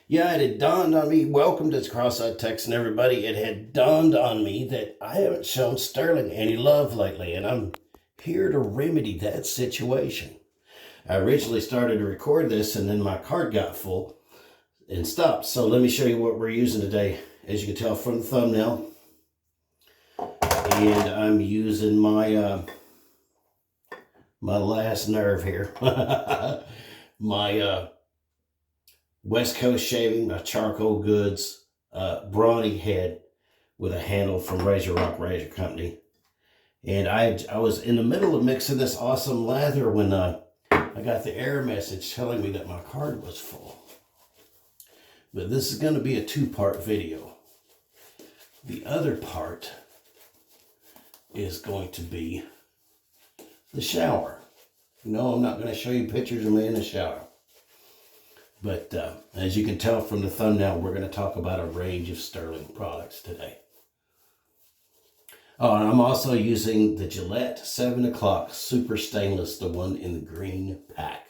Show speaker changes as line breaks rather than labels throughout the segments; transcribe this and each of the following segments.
Yeah, it had dawned on me. Welcome to Cross-Eyed Texan, everybody. It had dawned on me that I haven't shown Sterling any love lately, and I'm here to remedy that situation. I originally started to record this, and then my card got full and stopped. So let me show you what we're using today. As you can tell from the thumbnail, and I'm using my last nerve here, my West Coast Shaving, a Charcoal Goods brawny head with a handle from Razor Rock Razor Company. And I was in the middle of mixing this awesome lather when I got the error message telling me that my card was full. But this is going to be a two-part video. The other part is going to be the shower. No, I'm not going to show you pictures of me in the shower. But as you can tell from the thumbnail, we're going to talk about a range of Stirling products today. Oh, and I'm also using the Gillette 7 o'clock Super Stainless, the one in the green pack.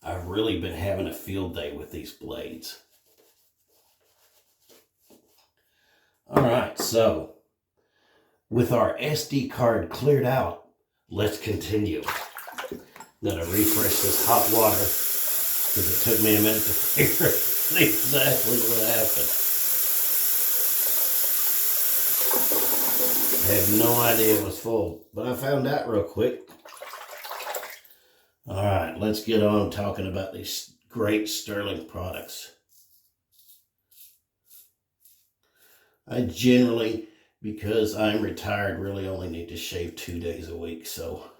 I've really been having a field day with these blades. All right, so with our SD card cleared out, let's continue. I'm going to refresh this hot water, because it took me a minute to figure out exactly what happened. I had no idea it was full, but I found out real quick. All right, let's get on talking about these great Stirling products. I generally, because I'm retired, really only need to shave 2 days a week, so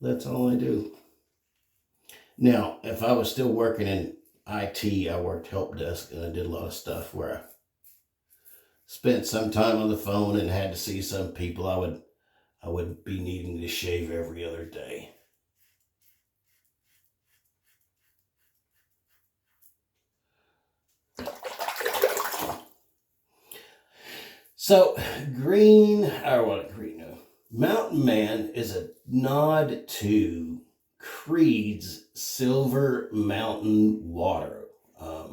that's all I do. Now, if I was still working in IT, I worked help desk, and I did a lot of stuff where I spent some time on the phone and had to see some people. I would be needing to shave every other day. So, Mountain Man is a nod to Creed's Silver Mountain Water. I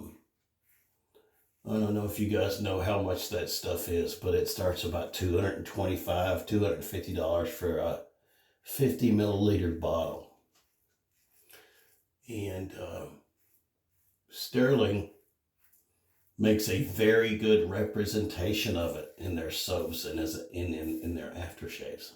don't know if you guys know how much that stuff is, but it starts about $225, $250 for a 50 milliliter bottle. And Stirling makes a very good representation of it in their soaps and in their aftershaves.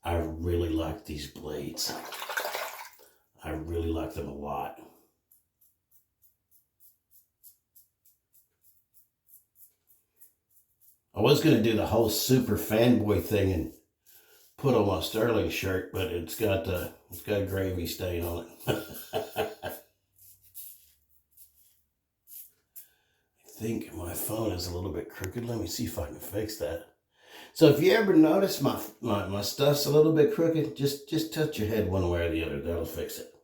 I really like these blades. I really like them a lot. I was going to do the whole super fanboy thing and put on my Stirling shirt, but it's got a gravy stain on it. I think my phone is a little bit crooked. Let me see if I can fix that. So if you ever notice my stuff's a little bit crooked, just touch your head one way or the other. That'll fix it.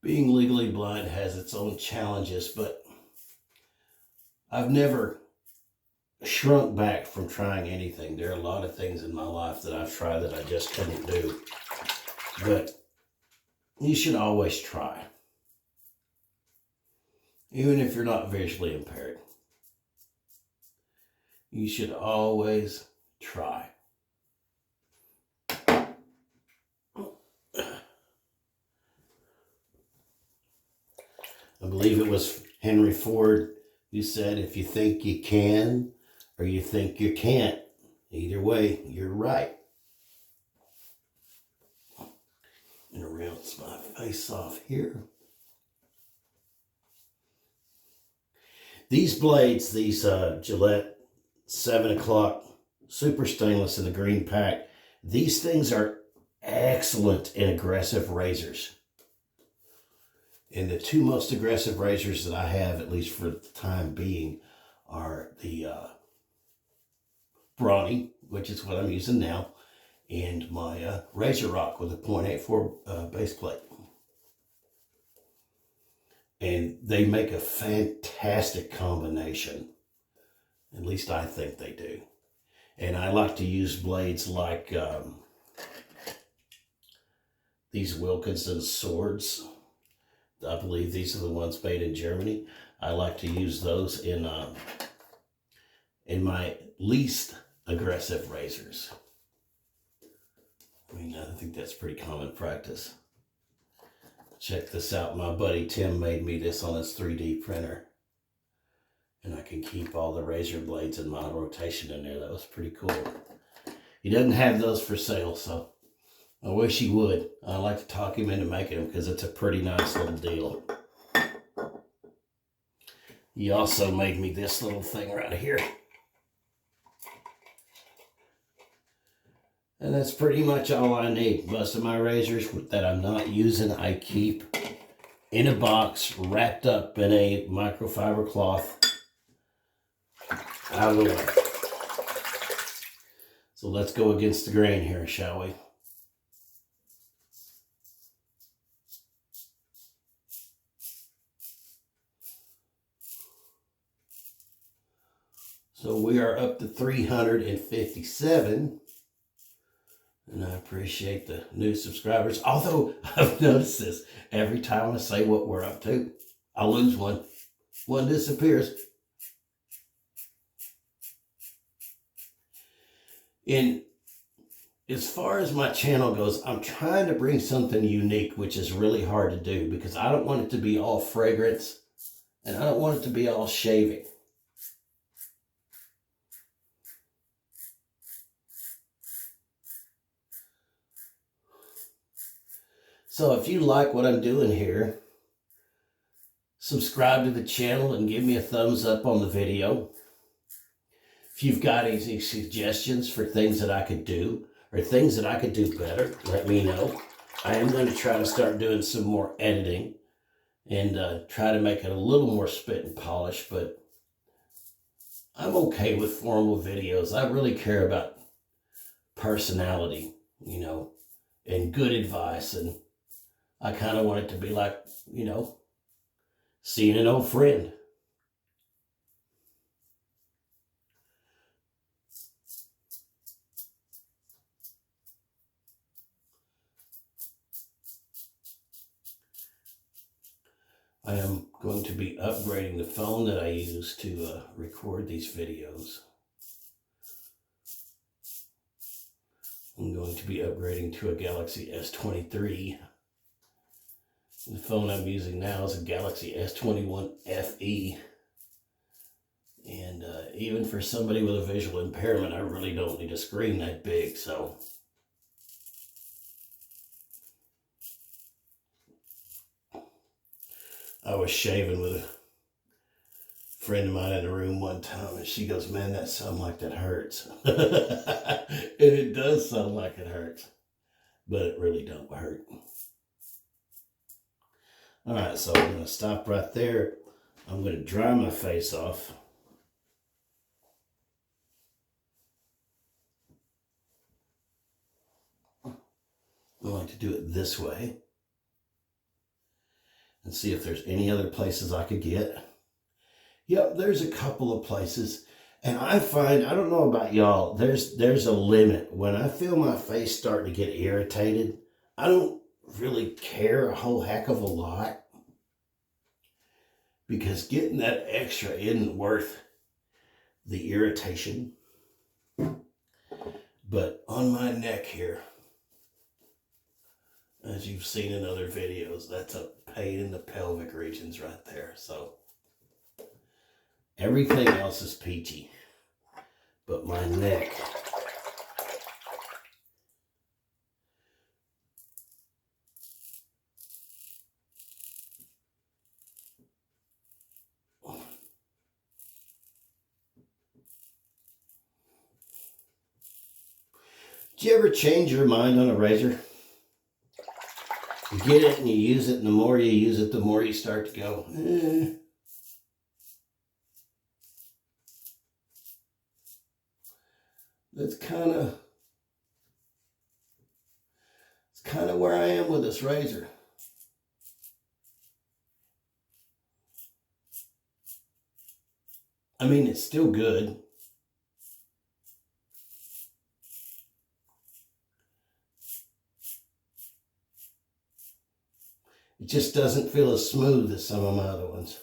Being legally blind has its own challenges, but I've never shrunk back from trying anything. There are a lot of things in my life that I've tried that I just couldn't do. But you should always try. Even if you're not visually impaired. You should always try. I believe it was Henry Ford who said, if you think you can or you think you can't, either way, you're right. I'm going to rinse my face off here. These blades, these Gillette 7 o'clock Super Stainless in the green pack, these things are excellent in aggressive razors. And the two most aggressive razors that I have, at least for the time being, are the Brawny, which is what I'm using now, and my Razor Rock with a .84 base plate. And they make a fantastic combination. At least I think they do. And I like to use blades like these Wilkinson swords. I believe these are the ones made in Germany. I like to use those in my least aggressive razors. I mean, I think that's pretty common practice. Check this out. My buddy Tim made me this on his 3D printer. And I can keep all the razor blades in my rotation in there. That was pretty cool. He doesn't have those for sale, so I wish he would. I'd like to talk him into making them because it's a pretty nice little deal. He also made me this little thing right here. And that's pretty much all I need. Most of my razors that I'm not using, I keep in a box, wrapped up in a microfiber cloth, out of the way. So let's go against the grain here, shall we? So we are up to 357. And I appreciate the new subscribers. Although I've noticed this, every time I say what we're up to, I lose one. One disappears. And as far as my channel goes, I'm trying to bring something unique, which is really hard to do because I don't want it to be all fragrance and I don't want it to be all shaving. So if you like what I'm doing here, subscribe to the channel and give me a thumbs up on the video. If you've got any suggestions for things that I could do or things that I could do better, let me know. I am going to try to start doing some more editing and try to make it a little more spit and polish, but I'm okay with formal videos. I really care about personality, you know, and good advice, and I kind of want it to be like, you know, seeing an old friend. I am going to be upgrading the phone that I use to record these videos. I'm going to be upgrading to a Galaxy S23. The phone I'm using now is a Galaxy S21 FE. And even for somebody with a visual impairment, I really don't need a screen that big, so. I was shaving with a friend of mine in the room one time, and she goes, "Man, that sounds like that hurts." And it does sound like it hurts, but it really don't hurt. All right, so I'm going to stop right there. I'm going to dry my face off. I like to do it this way and see if there's any other places I could get. Yep, there's a couple of places. And I find, I don't know about y'all, there's a limit. When I feel my face starting to get irritated, I don't really care a whole heck of a lot, because getting that extra isn't worth the irritation. But on my neck here, as you've seen in other videos, that's a pain in the pelvic regions right there. So everything else is peachy, but my neck. Did you ever change your mind on a razor? You get it and you use it, and the more you use it, the more you start to go, It's kind of where I am with this razor. I mean, it's still good. It just doesn't feel as smooth as some of my other ones.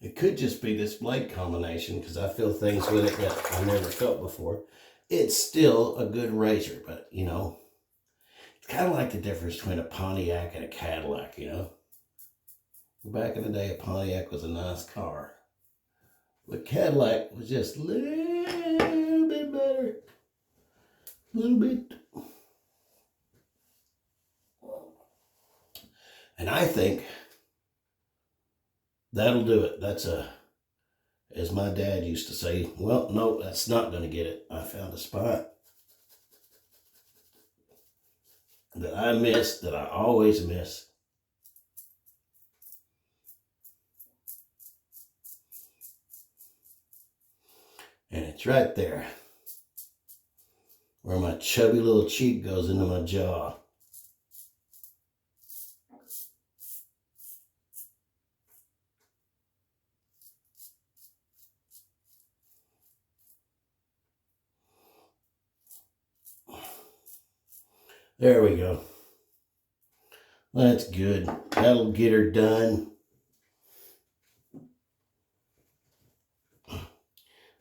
It could just be this blade combination because I feel things with it that I never felt before. It's still a good razor, but you know, it's kind of like the difference between a Pontiac and a Cadillac, you know. Back in the day, a Pontiac was a nice car. But Cadillac was just a little bit better. A little bit. And I think that'll do it. That's as my dad used to say, well, no, that's not going to get it. I found a spot that I missed, that I always miss. And it's right there, where my chubby little cheek goes into my jaw. There we go. That's good. That'll get her done.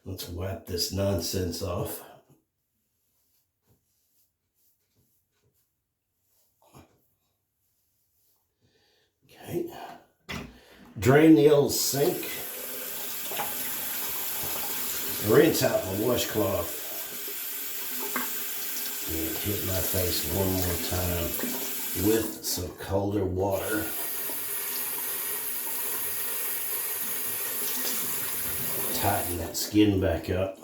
Let's wipe this nonsense off. Okay. Drain the old sink. Rinse out my washcloth. And hit my face one more time with some colder water. Tighten that skin back up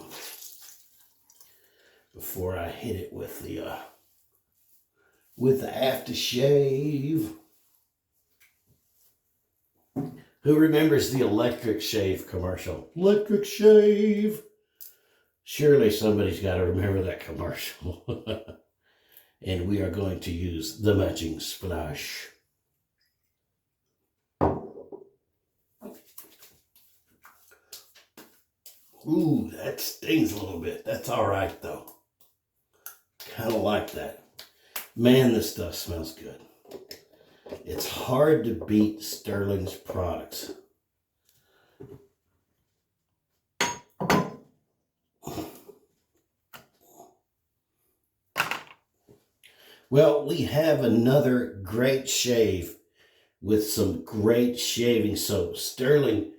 before I hit it with the aftershave. Who remembers the electric shave commercial? Electric shave. Surely somebody's got to remember that commercial. And we are going to use the matching splash. Ooh, that stings a little bit. That's all right, though. Kind of like that. Man, this stuff smells good. It's hard to beat Stirling's products. Well, we have another great shave with some great shaving soap. Stirling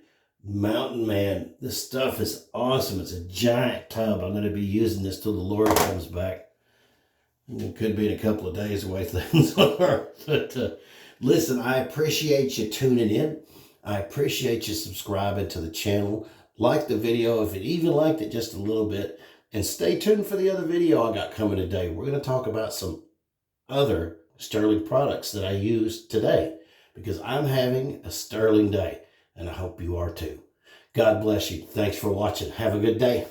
Mountain Man, this stuff is awesome. It's a giant tub. I'm going to be using this till the Lord comes back. It could be in a couple of days the way things are. But listen, I appreciate you tuning in. I appreciate you subscribing to the channel. Like the video if you even liked it just a little bit. And stay tuned for the other video I got coming today. We're going to talk about some other Stirling products that I use today, because I'm having a Stirling day, and I hope you are too. God bless you. Thanks for watching. Have a good day.